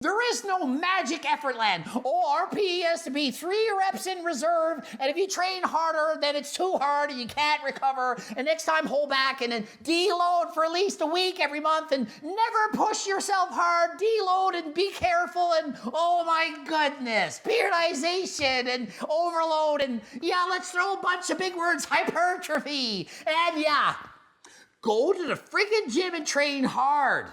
There is no magic effort land. Oh, RPE has to be 3 reps in reserve, and if you train harder, then it's too hard and you can't recover, and next time hold back and then deload for at least a week every month, and never push yourself hard, deload and be careful, and oh my goodness, periodization and overload, and yeah, let's throw a bunch of big words, hypertrophy, and yeah, go to the friggin' gym and train hard.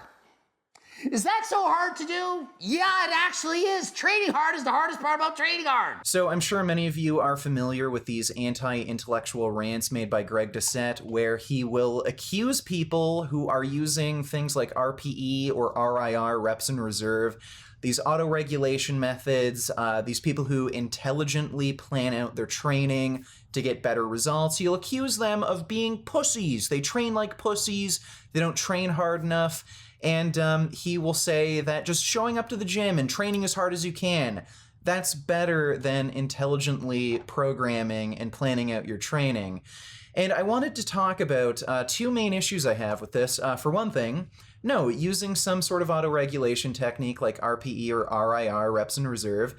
Is that so hard to do? Yeah, it actually is. Training hard is the hardest part about training hard. So I'm sure many of you are familiar with these anti-intellectual rants made by Doucette, where he will accuse people who are using things like RPE or RIR, reps in reserve, these auto-regulation methods, these people who intelligently plan out their training to get better results. You'll accuse them of being pussies. They train like pussies. They don't train hard enough. And he will say that just showing up to the gym and training as hard as you can, that's better than intelligently programming and planning out your training. And I wanted to talk about 2 main issues I have with this. For one thing, no, using some sort of auto-regulation technique like RPE or RIR, reps in reserve,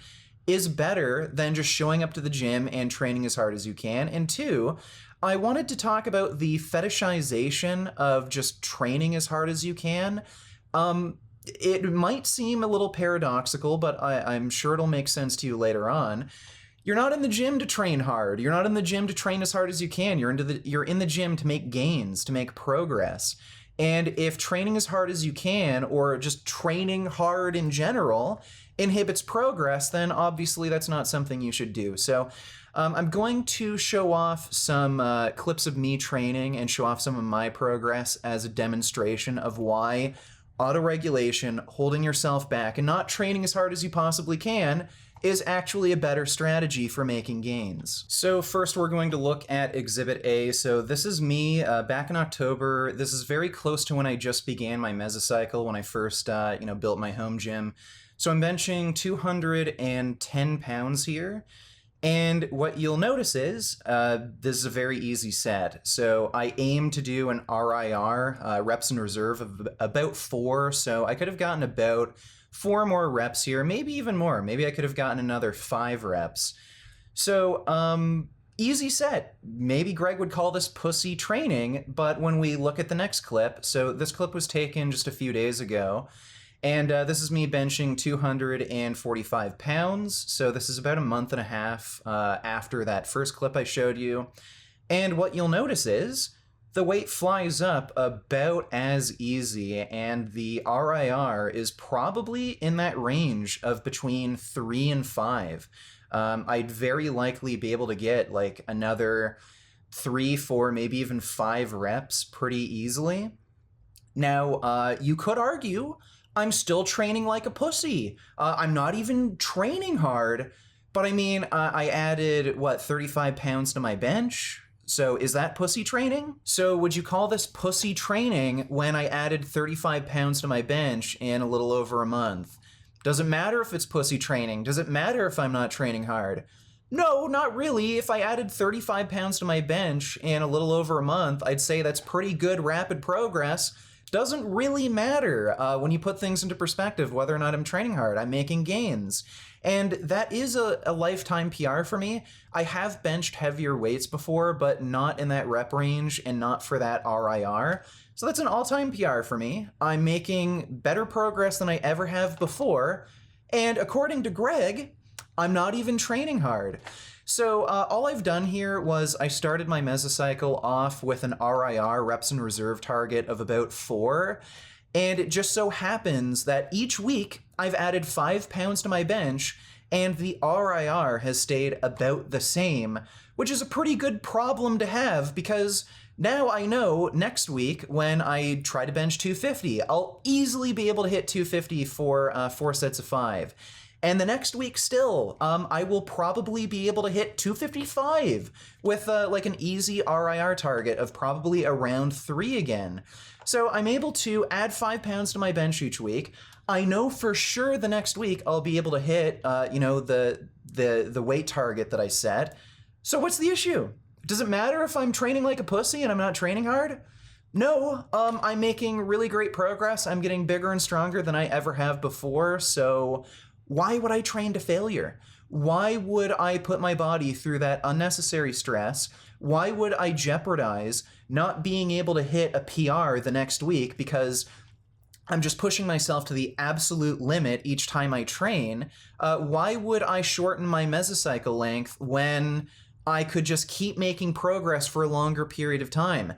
is better than just showing up to the gym and training as hard as you can. And 2, I wanted to talk about the fetishization of just training as hard as you can. It might seem a little paradoxical, but I'm sure it'll make sense to you later on. You're not in the gym to train hard. You're not in the gym to train as hard as you can. You're in the gym to make gains, to make progress. And if training as hard as you can, or just training hard in general, inhibits progress, then obviously that's not something you should do. So I'm going to show off some clips of me training and show off some of my progress as a demonstration of why autoregulation, holding yourself back, and not training as hard as you possibly can is actually a better strategy for making gains. So first we're going to look at Exhibit A. So this is me back in October. This is very close to when I just began my mesocycle, when I first built my home gym. So I'm benching 210 pounds here. And what you'll notice is this is a very easy set. So I aim to do an RIR, reps in reserve, of about 4. So I could have gotten about 4 more reps here, maybe even more. Maybe I could have gotten another 5 reps. So easy set. Maybe Greg would call this pussy training, but when we look at the next clip, so this clip was taken just a few days ago, and this is me benching 245 pounds. So this is about a month and a half after that first clip I showed you. And what you'll notice is the weight flies up about as easy, and the RIR is probably in that range of between 3 and 5. I'd very likely be able to get like another 3, 4, maybe even 5 reps pretty easily. Now, you could argue I'm still training like a pussy. I'm not even training hard, but I mean, I added, 35 pounds to my bench? So is that pussy training? So would you call this pussy training when I added 35 pounds to my bench in a little over a month? Doesn't matter if it's pussy training. Does it matter if I'm not training hard? No, not really. If I added 35 pounds to my bench in a little over a month, I'd say that's pretty good rapid progress. Doesn't really matter when you put things into perspective whether or not I'm training hard. I'm making gains. And that is a lifetime PR for me. I have benched heavier weights before, but not in that rep range and not for that RIR. So that's an all-time PR for me. I'm making better progress than I ever have before. And according to Greg, I'm not even training hard. So all I've done here was I started my mesocycle off with an RIR, reps in reserve, target of about 4. And it just so happens that each week I've added 5 pounds to my bench and the RIR has stayed about the same, which is a pretty good problem to have because now I know next week when I try to bench 250, I'll easily be able to hit 250 for 4 sets of 5. And the next week still, I will probably be able to hit 255 with like an easy RIR target of probably around 3 again. So I'm able to add 5 pounds to my bench each week. I know for sure the next week I'll be able to hit, the weight target that I set. So what's the issue? Does it matter if I'm training like a pussy and I'm not training hard? No, I'm making really great progress. I'm getting bigger and stronger than I ever have before, so why would I train to failure? Why would I put my body through that unnecessary stress? Why would I jeopardize not being able to hit a PR the next week because I'm just pushing myself to the absolute limit each time I train? Why would I shorten my mesocycle length when I could just keep making progress for a longer period of time?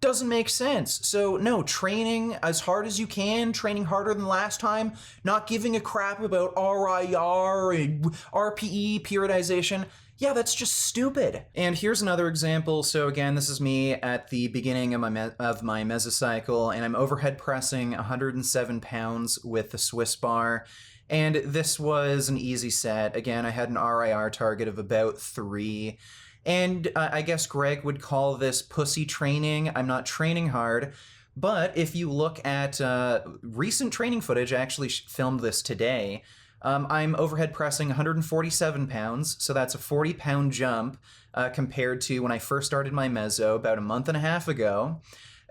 Doesn't make sense. So no, training as hard as you can, training harder than last time, not giving a crap about RIR and RPE periodization. Yeah, that's just stupid. And here's another example. So again, this is me at the beginning of my mesocycle, and I'm overhead pressing 107 pounds with the Swiss bar. And this was an easy set. Again, I had an RIR target of about 3. And I guess Greg would call this pussy training. I'm not training hard. But if you look at recent training footage, I actually filmed this today, I'm overhead pressing 147 pounds. So that's a 40-pound jump compared to when I first started my meso about a month and a half ago.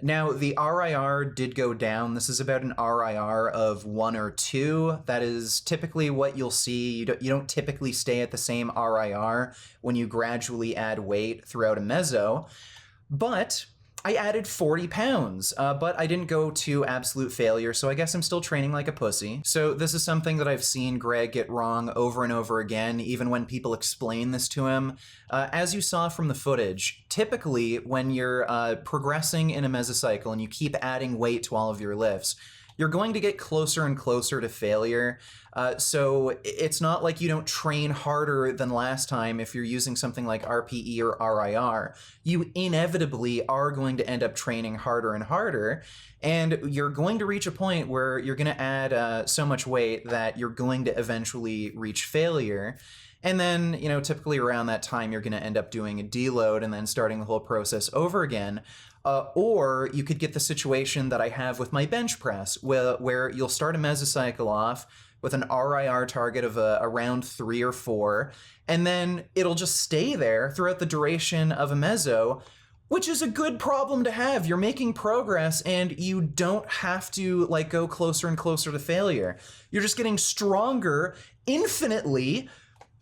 Now, the RIR did go down. This is about an RIR of 1 or 2. That is typically what you'll see. You don't typically stay at the same RIR when you gradually add weight throughout a meso. But I added 40 pounds, but I didn't go to absolute failure, so I guess I'm still training like a pussy. So this is something that I've seen Greg get wrong over and over again, even when people explain this to him. As you saw from the footage, typically when you're progressing in a mesocycle and you keep adding weight to all of your lifts, you're going to get closer and closer to failure. So it's not like you don't train harder than last time if you're using something like RPE or RIR. You inevitably are going to end up training harder and harder, and you're going to reach a point where you're going to add so much weight that you're going to eventually reach failure. And then, typically around that time, you're going to end up doing a deload and then starting the whole process over again. Or you could get the situation that I have with my bench press, where you'll start a mesocycle off with an RIR target of around 3 or 4, and then it'll just stay there throughout the duration of a meso, which is a good problem to have. You're making progress and you don't have to go closer and closer to failure. You're just getting stronger infinitely,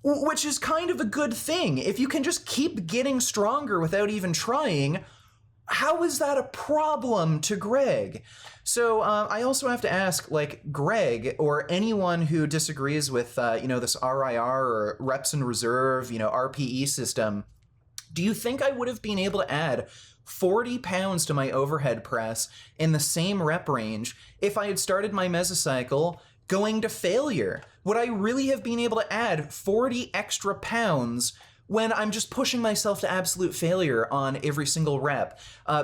which is kind of a good thing. If you can just keep getting stronger without even trying, how is that a problem to Greg? So I also have to ask, Greg or anyone who disagrees with, this RIR or reps in reserve, RPE system, do you think I would have been able to add 40 pounds to my overhead press in the same rep range if I had started my mesocycle going to failure? Would I really have been able to add 40 extra pounds when I'm just pushing myself to absolute failure on every single rep,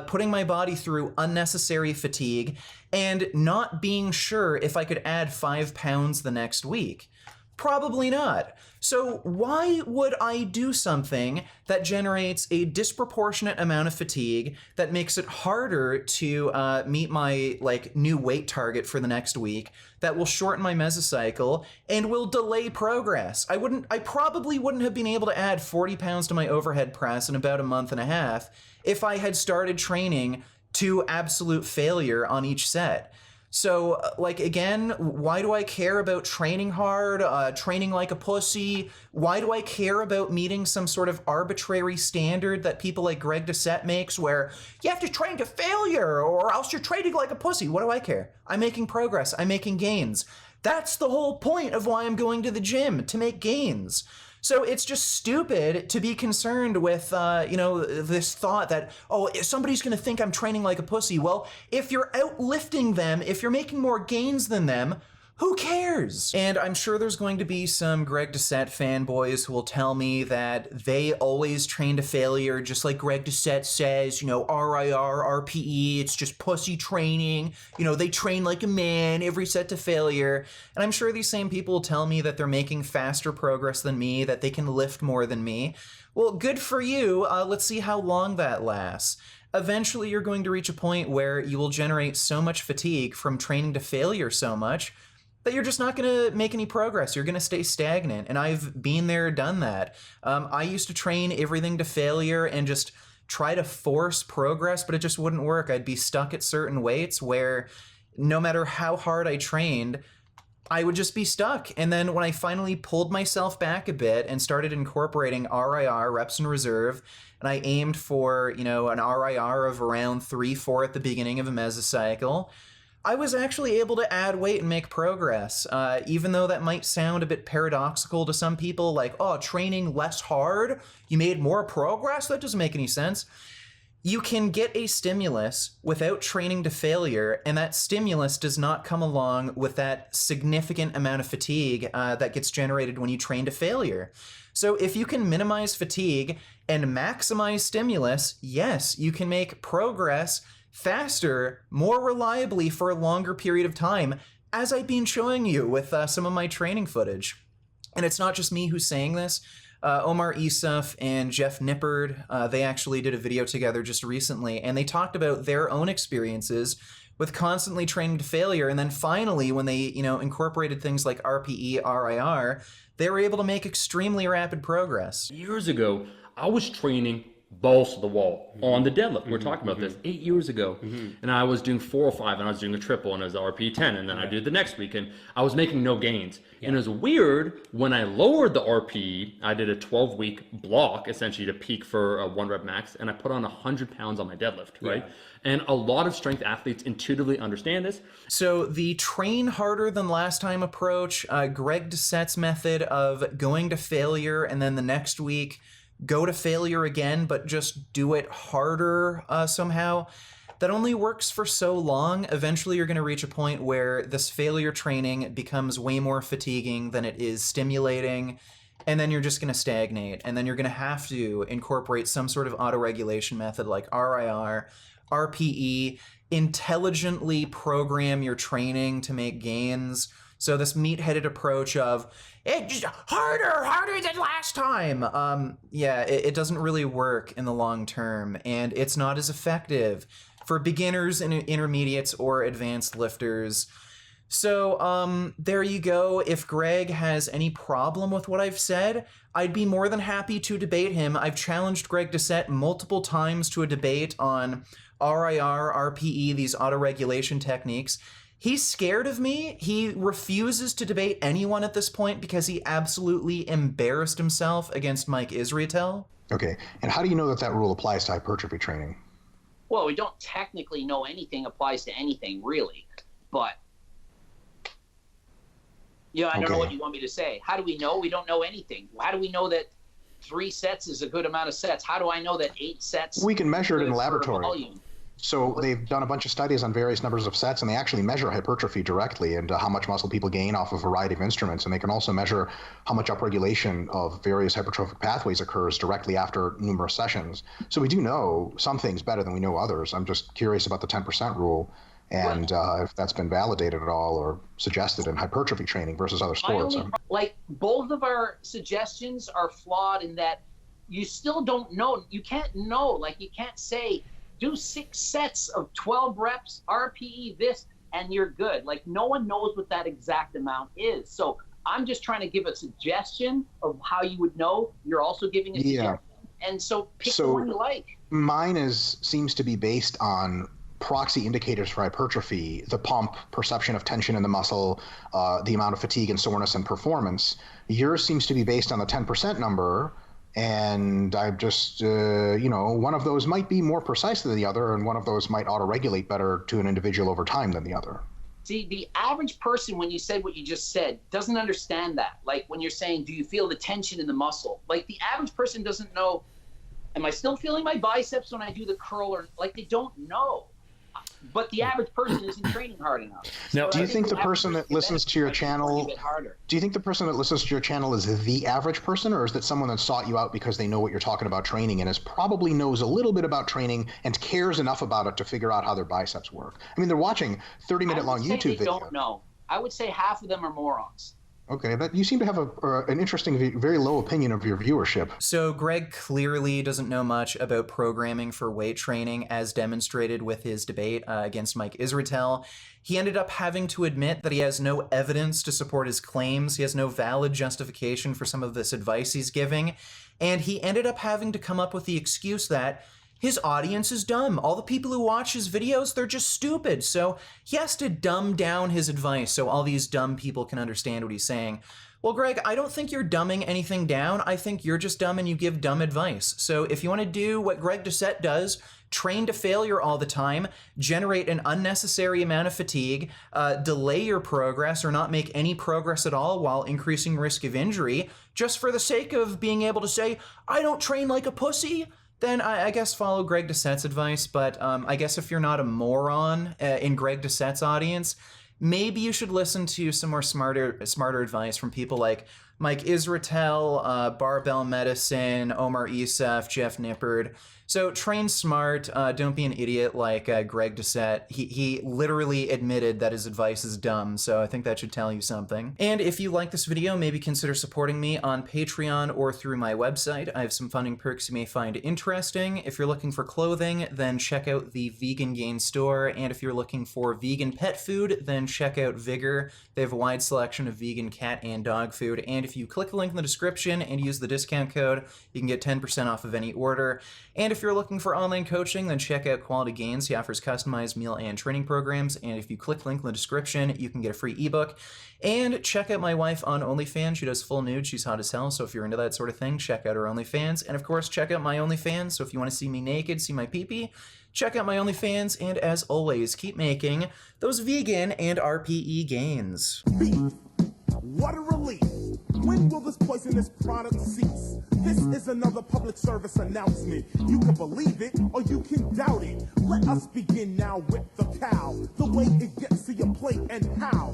putting my body through unnecessary fatigue, and not being sure if I could add 5 pounds the next week? Probably not. So why would I do something that generates a disproportionate amount of fatigue, that makes it harder to meet my new weight target for the next week, that will shorten my mesocycle and will delay progress? I probably wouldn't have been able to add 40 pounds to my overhead press in about a month and a half if I had started training to absolute failure on each set. So, again, why do I care about training hard, training like a pussy? Why do I care about meeting some sort of arbitrary standard that people like Greg Doucette makes where you have to train to failure or else you're training like a pussy? What do I care? I'm making progress. I'm making gains. That's the whole point of why I'm going to the gym, to make gains. So it's just stupid to be concerned with, this thought that, somebody's going to think I'm training like a pussy. Well, if you're outlifting them, if you're making more gains than them, who cares? And I'm sure there's going to be some Greg Doucette fanboys who will tell me that they always train to failure, just like Greg Doucette says, RIR, RPE, it's just pussy training. They train like a man, every set to failure. And I'm sure these same people will tell me that they're making faster progress than me, that they can lift more than me. Well, good for you. Let's see how long that lasts. Eventually, you're going to reach a point where you will generate so much fatigue from training to failure so much that you're just not going to make any progress. You're going to stay stagnant. And I've been there, done that. I used to train everything to failure and just try to force progress, but it just wouldn't work. I'd be stuck at certain weights where no matter how hard I trained, I would just be stuck. And then when I finally pulled myself back a bit and started incorporating RIR, reps in reserve, and I aimed for, an RIR of around 3-4 at the beginning of a mesocycle, I was actually able to add weight and make progress. Even though that might sound a bit paradoxical to some people, like, oh, training less hard, you made more progress? That doesn't make any sense. You can get a stimulus without training to failure, and that stimulus does not come along with that significant amount of fatigue that gets generated when you train to failure. So if you can minimize fatigue and maximize stimulus, yes, you can make progress faster, more reliably for a longer period of time, as I've been showing you with some of my training footage. And it's not just me who's saying this. Omar Isuf and Jeff Nippard, they actually did a video together just recently, and they talked about their own experiences with constantly training to failure. And then finally, when they, incorporated things like RPE, RIR, they were able to make extremely rapid progress. Years ago, I was training balls to the wall on the deadlift. We're talking about this 8 years ago. And I was doing 405 and I was doing the triple and it was the RPE 10, and then I did the next week and I was making no gains. And it was weird when I lowered the RPE. I did a 12-week block essentially to peak for a 1 rep max, and I put on 100 pounds on my deadlift, right? And a lot of strength athletes intuitively understand this. So the train harder than last time approach, Greg Doucette's method of going to failure and then the next week go to failure again, but just do it harder somehow, that only works for so long. Eventually you're going to reach a point where this failure training becomes way more fatiguing than it is stimulating, and then you're just going to stagnate, and then you're going to have to incorporate some sort of autoregulation method like RIR, RPE, intelligently program your training to make gains. So this meat-headed approach of, just harder than last time. It doesn't really work in the long term, and it's not as effective for beginners and intermediates or advanced lifters. So there you go. If Greg has any problem with what I've said, I'd be more than happy to debate him. I've challenged Greg Doucette multiple times to a debate on RIR, RPE, these autoregulation techniques. He's scared of me. He refuses to debate anyone at this point because he absolutely embarrassed himself against Mike Israetel. Okay, and how do you know that that rule applies to hypertrophy training? Well, we don't technically know anything applies to anything, really. But, I don't know what you want me to say. How do we know? We don't know anything. How do we know that 3 sets is a good amount of sets? How do I know that 8 sets? We can measure it in laboratory. Volume? So they've done a bunch of studies on various numbers of sets, and they actually measure hypertrophy directly and how much muscle people gain off a variety of instruments. And they can also measure how much upregulation of various hypertrophic pathways occurs directly after numerous sessions. So we do know some things better than we know others. I'm just curious about the 10% rule and if that's been validated at all or suggested in hypertrophy training versus other sports. Both of our suggestions are flawed in that you still don't know. You can't know. You can't say, do 6 sets of 12 reps, RPE this, and you're good. No one knows what that exact amount is. So I'm just trying to give a suggestion of how you would know. You're also giving a suggestion. And so pick the one you like. Mine seems to be based on proxy indicators for hypertrophy, the pump, perception of tension in the muscle, the amount of fatigue and soreness and performance. Yours seems to be based on the 10% number. And I just, one of those might be more precise than the other, and one of those might auto-regulate better to an individual over time than the other. See, the average person, when you said what you just said, doesn't understand that. When you're saying, do you feel the tension in the muscle? The average person doesn't know, am I still feeling my biceps when I do the curl? Or they don't know. But the average person isn't training hard enough. Now, do you think the person that listens to your channel, do you think the person that listens to your channel is the average person, or is that someone that sought you out because they know what you're talking about training and probably knows a little bit about training and cares enough about it to figure out how their biceps work? I mean, they're watching 30-minute long YouTube videos. They don't know. I would say half of them are morons. Okay, but you seem to have an interesting, very low opinion of your viewership. So Greg clearly doesn't know much about programming for weight training, as demonstrated with his debate against Mike Israetel. He ended up having to admit that he has no evidence to support his claims. He has no valid justification for some of this advice he's giving. And he ended up having to come up with the excuse that his audience is dumb. All the people who watch his videos, they're just stupid. So he has to dumb down his advice so all these dumb people can understand what he's saying. Well, Greg, I don't think you're dumbing anything down. I think you're just dumb and you give dumb advice. So if you want to do what Greg Doucette does, train to failure all the time, generate an unnecessary amount of fatigue, delay your progress or not make any progress at all while increasing risk of injury, just for the sake of being able to say, I don't train like a pussy, then I guess follow Greg Doucette's advice. But I guess if you're not a moron in Greg Doucette's audience, maybe you should listen to some more smarter advice from people like Mike Israetel, Barbell Medicine, Omar Isuf, Jeff Nippard. So train smart, don't be an idiot like Greg Doucette. He literally admitted that his advice is dumb, so I think that should tell you something. And if you like this video, maybe consider supporting me on Patreon or through my website. I have some funding perks you may find interesting. If you're looking for clothing, then check out the Vegan Gain store, and if you're looking for vegan pet food, then check out Vigor. They have a wide selection of vegan cat and dog food, and if you click the link in the description and use the discount code, you can get 10% off of any order. And if you're looking for online coaching, then check out Quality Gains. He offers customized meal and training programs, and if you click the link in the description, you can get a free ebook. And check out my wife on OnlyFans. She does full nude. She's hot as hell, so if you're into that sort of thing, check out her OnlyFans. And of course, check out my OnlyFans, so if you want to see me naked, see my pee-pee, check out my OnlyFans, and as always, keep making those vegan and RPE gains. What a relief! When will this poisonous product cease? This is another public service announcement. You can believe it or you can doubt it. Let us begin now with the cow. The way it gets to your plate and how.